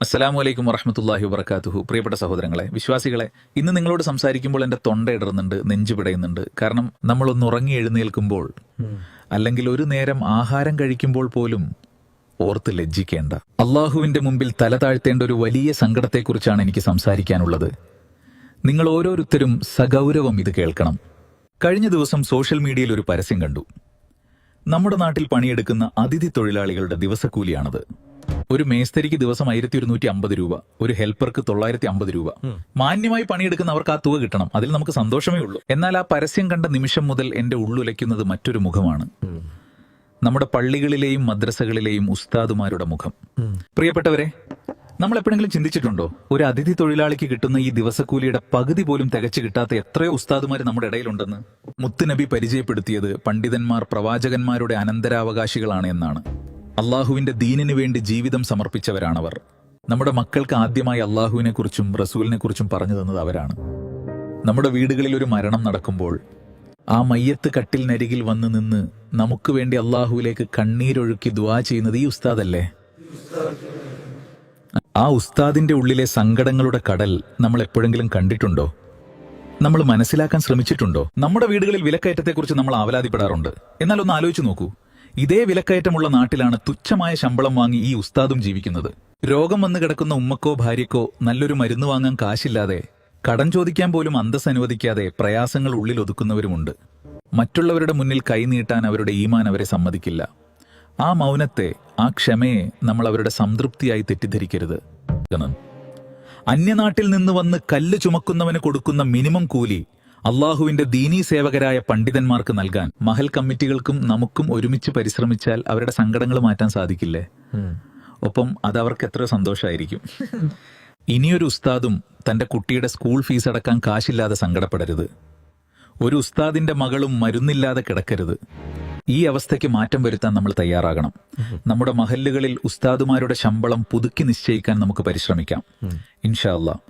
അസ്സലാമു അലൈക്കും വറഹ്മത്തുള്ളാഹി വബറകാതുഹു. പ്രിയപ്പെട്ട സഹോദരങ്ങളെ, വിശ്വാസികളെ, ഇന്ന് നിങ്ങളോട് സംസാരിക്കുമ്പോൾ എൻ്റെ തൊണ്ട ഇടറുന്നുണ്ട്, നെഞ്ചു പിടയുന്നുണ്ട്. കാരണം നമ്മളൊന്ന് ഉറങ്ങി എഴുന്നേൽക്കുമ്പോൾ അല്ലെങ്കിൽ ഒരു നേരം ആഹാരം കഴിക്കുമ്പോൾ പോലും ഓർത്ത് ലജ്ജിക്കേണ്ട, അള്ളാഹുവിന്റെ മുമ്പിൽ തല താഴ്ത്തേണ്ട ഒരു വലിയ സങ്കടത്തെക്കുറിച്ചാണ് എനിക്ക് സംസാരിക്കാനുള്ളത്. നിങ്ങൾ ഓരോരുത്തരും സഗൗരവം ഇത് കേൾക്കണം. കഴിഞ്ഞ ദിവസം സോഷ്യൽ മീഡിയയിൽ ഒരു പരസ്യം കണ്ടു. നമ്മുടെ നാട്ടിൽ പണിയെടുക്കുന്ന അതിഥി തൊഴിലാളികളുടെ ദിവസക്കൂലിയാണത്. ഒരു മേസ്തരിക്ക് ദിവസം 1150 രൂപ, ഒരു ഹെൽപ്പർക്ക് 950 രൂപ. മാന്യമായി പണിയെടുക്കുന്നവർക്ക് ആ തുക കിട്ടണം, അതിൽ നമുക്ക് സന്തോഷമേ ഉള്ളൂ. എന്നാൽ ആ പരസ്യം കണ്ട നിമിഷം മുതൽ എന്റെ ഉള്ളുലയ്ക്കുന്നത് മറ്റൊരു മുഖമാണ്. നമ്മുടെ പള്ളികളിലെയും മദ്രസകളിലെയും ഉസ്താദുമാരുടെ മുഖം. പ്രിയപ്പെട്ടവരെ, നമ്മൾ എപ്പോഴെങ്കിലും ചിന്തിച്ചിട്ടുണ്ടോ, ഒരു അതിഥി തൊഴിലാളിക്ക് കിട്ടുന്ന ഈ ദിവസക്കൂലിയുടെ പകുതി പോലും തികച്ചു കിട്ടാത്ത എത്രയോ ഉസ്താദുമാർ നമ്മുടെ ഇടയിലുണ്ടെന്ന്? മുത്തുനബി പരിചയപ്പെടുത്തിയത് പണ്ഡിതന്മാർ പ്രവാചകന്മാരുടെ അനന്തരാവകാശികളാണ് എന്നാണ്. അള്ളാഹുവിന്റെ ദീനിനു വേണ്ടി ജീവിതം സമർപ്പിച്ചവരാണവർ. നമ്മുടെ മക്കൾക്ക് ആദ്യമായി അള്ളാഹുവിനെ കുറിച്ചും റസൂലിനെ കുറിച്ചും പറഞ്ഞു തന്നത് അവരാണ്. നമ്മുടെ വീടുകളിൽ ഒരു മരണം നടക്കുമ്പോൾ ആ മയ്യത്ത് കട്ടിലിനരികിൽ വന്ന് നിന്ന് നമുക്ക് വേണ്ടി അള്ളാഹുവിലേക്ക് കണ്ണീരൊഴുക്കി ദുആ ചെയ്യുന്നത് ഈ ഉസ്താദല്ലേ? ആ ഉസ്താദിന്റെ ഉള്ളിലെ സങ്കടങ്ങളുടെ കടൽ നമ്മൾ എപ്പോഴെങ്കിലും കണ്ടിട്ടുണ്ടോ? നമ്മൾ മനസ്സിലാക്കാൻ ശ്രമിച്ചിട്ടുണ്ടോ? നമ്മുടെ വീടുകളിൽ വിലക്കയറ്റത്തെക്കുറിച്ച് നമ്മൾ ആവലാതിപ്പെടാറുണ്ട്. എന്നാൽ ഒന്ന് ആലോചിച്ച് നോക്കൂ, ഇതേ വിലക്കയറ്റമുള്ള നാട്ടിലാണ് തുച്ഛമായ ശമ്പളം വാങ്ങി ഈ ഉസ്താദും ജീവിക്കുന്നത്. രോഗം വന്നു കിടക്കുന്ന ഉമ്മക്കോ ഭാര്യക്കോ നല്ലൊരു മരുന്ന് വാങ്ങാൻ കാശില്ലാതെ, കടം ചോദിക്കാൻ പോലും അന്തസ് അനുവദിക്കാതെ പ്രയാസങ്ങൾ ഉള്ളിൽ ഒതുക്കുന്നവരുമുണ്ട്. മറ്റുള്ളവരുടെ മുന്നിൽ കൈനീട്ടാൻ അവരുടെ ഈമാൻ അവരെ സമ്മതിക്കില്ല. ആ മൗനത്തെ, ആ ക്ഷമയെ നമ്മൾ അവരുടെ സംതൃപ്തിയായി തെറ്റിദ്ധരിക്കരുത്. അന്യനാട്ടിൽ നിന്ന് വന്ന് കല്ല് ചുമക്കുന്നവന് കൊടുക്കുന്ന മിനിമം കൂലി അള്ളാഹുവിന്റെ ദീനീ സേവകരായ പണ്ഡിതന്മാർക്ക് നൽകാൻ മഹൽ കമ്മിറ്റികൾക്കും നമുക്കും ഒരുമിച്ച് പരിശ്രമിച്ചാൽ അവരുടെ സങ്കടങ്ങൾ മാറ്റാൻ സാധിക്കില്ലേ? ഒപ്പം അതവർക്ക് എത്ര സന്തോഷമായിരിക്കും. ഇനിയൊരു ഉസ്താദും തന്റെ കുട്ടിയുടെ സ്കൂൾ ഫീസ് അടക്കാൻ കാശില്ലാതെ സങ്കടപ്പെടരുത്. ഒരു ഉസ്താദിന്റെ മകളും മരുന്നില്ലാതെ കിടക്കരുത്. ഈ അവസ്ഥയ്ക്ക് മാറ്റം വരുത്താൻ നമ്മൾ തയ്യാറാകണം. നമ്മുടെ മഹല്ലുകളിൽ ഉസ്താദുമാരുടെ ശമ്പളം പുതുക്കി നിശ്ചയിക്കാൻ നമുക്ക് പരിശ്രമിക്കാം. ഇൻഷാ അല്ലാഹ്.